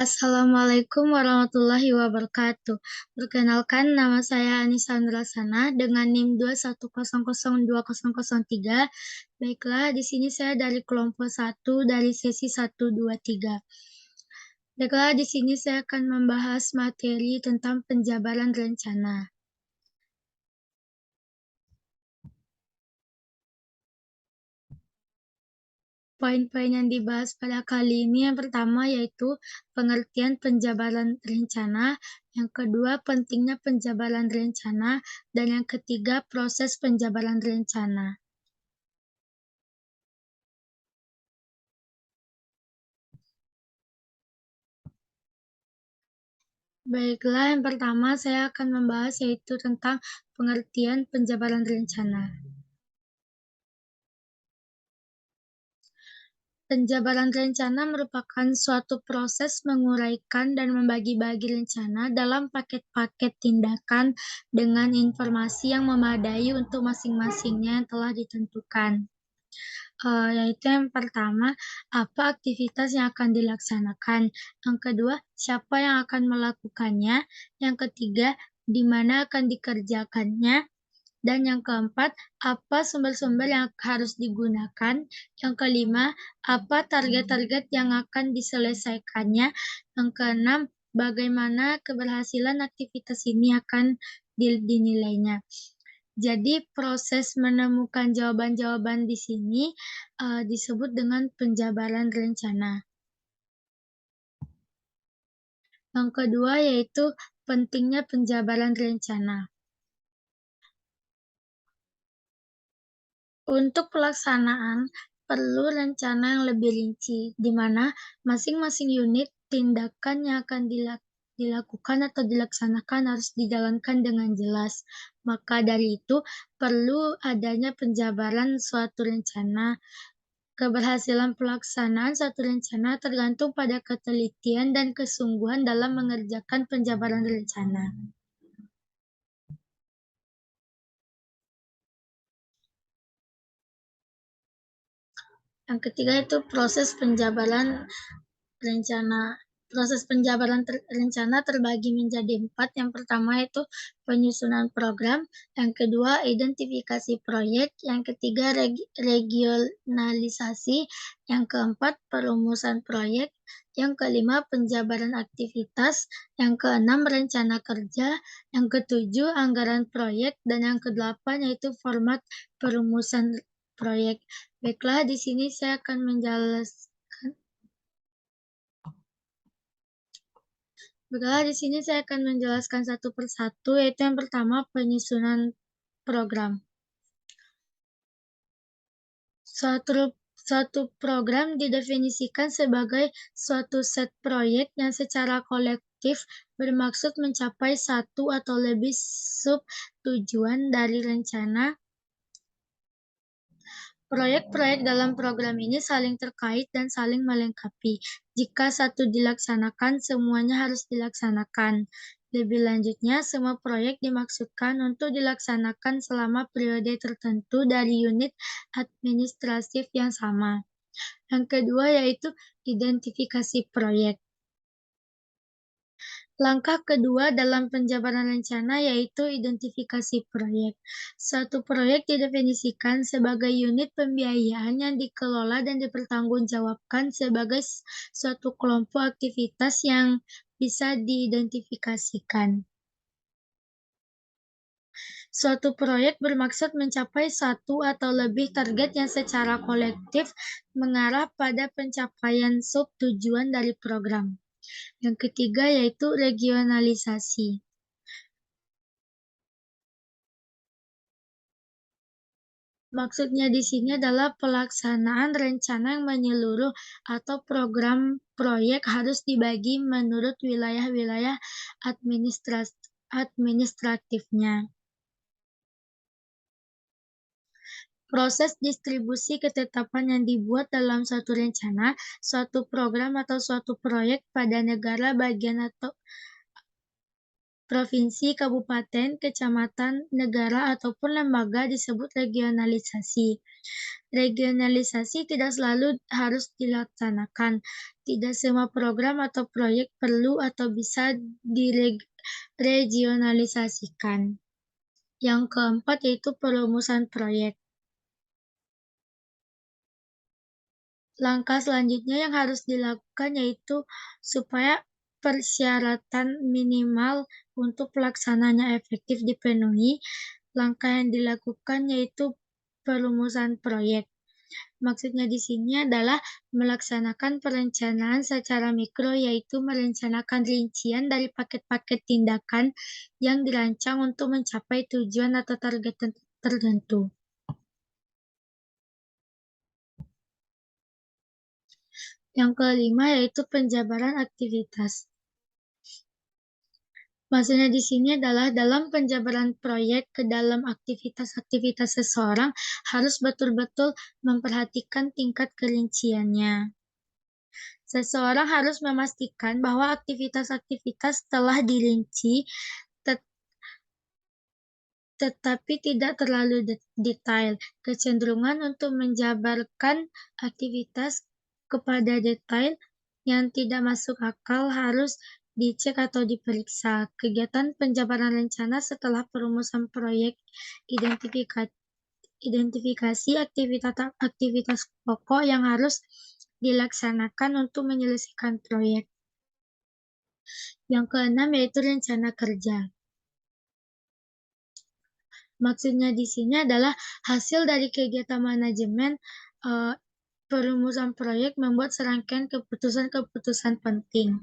Assalamualaikum warahmatullahi wabarakatuh. Perkenalkan, nama saya Anissa Nurasana dengan NIM 210020003. Baiklah, di sini saya dari kelompok 1 dari sesi 1, 2, 3. Baiklah, di sini saya akan membahas materi tentang penjabaran rencana. Poin-poin yang dibahas pada kali ini yang pertama yaitu pengertian penjabaran rencana, yang kedua pentingnya penjabaran rencana, dan yang ketiga proses penjabaran rencana. Baiklah, yang pertama saya akan membahas yaitu tentang pengertian penjabaran rencana. Penjabaran rencana merupakan suatu proses menguraikan dan membagi-bagi rencana dalam paket-paket tindakan dengan informasi yang memadai untuk masing-masingnya yang telah ditentukan. Yaitu yang pertama, apa aktivitas yang akan dilaksanakan. Yang kedua, siapa yang akan melakukannya. Yang ketiga, di mana akan dikerjakannya. Dan yang keempat, apa sumber-sumber yang harus digunakan. Yang kelima, apa target-target yang akan diselesaikannya. Yang keenam, bagaimana keberhasilan aktivitas ini akan dinilainya. Jadi proses menemukan jawaban-jawaban di sini disebut dengan penjabaran rencana. Yang kedua yaitu pentingnya penjabaran rencana. Untuk pelaksanaan, perlu rencana yang lebih rinci, di mana masing-masing unit tindakan yang akan dilakukan atau dilaksanakan harus dijalankan dengan jelas. Maka dari itu, perlu adanya penjabaran suatu rencana. Keberhasilan pelaksanaan suatu rencana tergantung pada ketelitian dan kesungguhan dalam mengerjakan penjabaran rencana. Yang ketiga itu proses penjabaran rencana. Proses penjabaran rencana terbagi menjadi 4. Yang pertama itu penyusunan program, yang kedua identifikasi proyek, yang ketiga regionalisasi, yang keempat perumusan proyek, yang kelima penjabaran aktivitas, yang keenam rencana kerja, yang ketujuh anggaran proyek, dan yang kedelapan yaitu format perumusan proyek. Baiklah, di sini saya akan menjelaskan. Baiklah, di sini saya akan menjelaskan satu persatu, yaitu yang pertama penyusunan program. Suatu program didefinisikan sebagai suatu set proyek yang secara kolektif bermaksud mencapai satu atau lebih sub-tujuan dari rencana. Proyek-proyek dalam program ini saling terkait dan saling melengkapi. Jika satu dilaksanakan, semuanya harus dilaksanakan. Lebih lanjutnya, semua proyek dimaksudkan untuk dilaksanakan selama periode tertentu dari unit administratif yang sama. Yang kedua yaitu identifikasi proyek. Langkah kedua dalam penjabaran rencana yaitu identifikasi proyek. Suatu proyek didefinisikan sebagai unit pembiayaan yang dikelola dan dipertanggungjawabkan sebagai suatu kelompok aktivitas yang bisa diidentifikasikan. Suatu proyek bermaksud mencapai satu atau lebih target yang secara kolektif mengarah pada pencapaian sub-tujuan dari program. Yang ketiga yaitu regionalisasi. Maksudnya di sini adalah pelaksanaan rencana yang menyeluruh atau program proyek harus dibagi menurut wilayah-wilayah administratifnya. Proses distribusi ketetapan yang dibuat dalam suatu rencana, suatu program atau suatu proyek pada negara bagian atau Provinsi, kabupaten, kecamatan, negara, ataupun lembaga disebut regionalisasi. Regionalisasi tidak selalu harus dilaksanakan. Tidak semua program atau proyek perlu atau bisa diregionalisasikan. Yang keempat yaitu perumusan proyek. Langkah selanjutnya yang harus dilakukan yaitu supaya persyaratan minimal untuk pelaksananya efektif dipenuhi, langkah yang dilakukan yaitu perumusan proyek. Maksudnya di sini adalah melaksanakan perencanaan secara mikro, yaitu merencanakan rincian dari paket-paket tindakan yang dirancang untuk mencapai tujuan atau target tertentu. Yang kelima yaitu penjabaran aktivitas. Maksudnya di sini adalah dalam penjabaran proyek ke dalam aktivitas-aktivitas seseorang harus betul-betul memperhatikan tingkat kerinciannya. Seseorang harus memastikan bahwa aktivitas-aktivitas telah dirinci, tetapi tidak terlalu detail. Kecenderungan untuk menjabarkan aktivitas kepada detail yang tidak masuk akal harus dicek atau diperiksa. Kegiatan penjabaran rencana setelah perumusan proyek, identifikasi aktivitas pokok yang harus dilaksanakan untuk menyelesaikan proyek. Yang keenam yaitu rencana kerja. Maksudnya di sini adalah hasil dari kegiatan manajemen perumusan proyek membuat serangkaian keputusan-keputusan penting.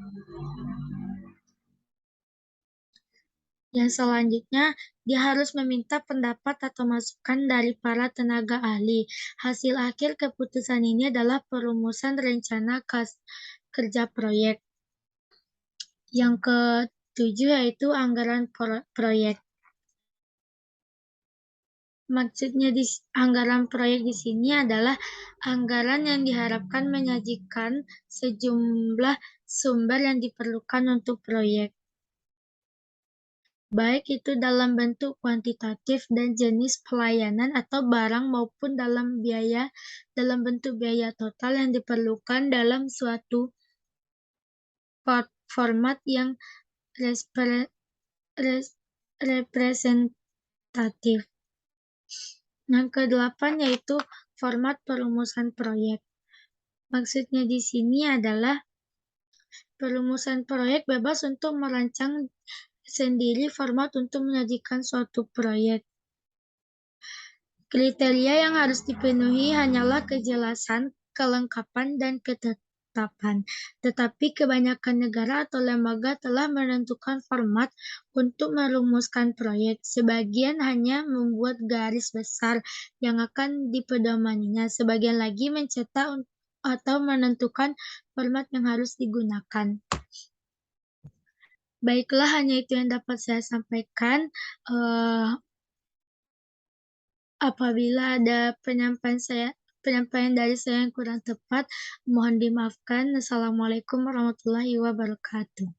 Yang selanjutnya, dia harus meminta pendapat atau masukan dari para tenaga ahli. Hasil akhir keputusan ini adalah perumusan rencana kerja proyek. Yang ketujuh yaitu anggaran proyek. Maksudnya di anggaran proyek di sini adalah anggaran yang diharapkan menyajikan sejumlah sumber yang diperlukan untuk proyek. Baik itu dalam bentuk kuantitatif dan jenis pelayanan atau barang maupun dalam bentuk biaya total yang diperlukan dalam suatu format yang representatif. Yang kedelapan yaitu format perumusan proyek. Maksudnya di sini adalah perumusan proyek bebas untuk merancang sendiri format untuk menyajikan suatu proyek. Kriteria yang harus dipenuhi hanyalah kejelasan, kelengkapan, dan ketetapan. Tetapi kebanyakan negara atau lembaga telah menentukan format untuk merumuskan proyek. Sebagian hanya membuat garis besar yang akan dipedomaninya. Sebagian lagi mencetak atau menentukan format yang harus digunakan. Baiklah, hanya itu yang dapat saya sampaikan. Apabila ada penyampaian dari saya yang kurang tepat, mohon dimaafkan. Assalamualaikum warahmatullahi wabarakatuh.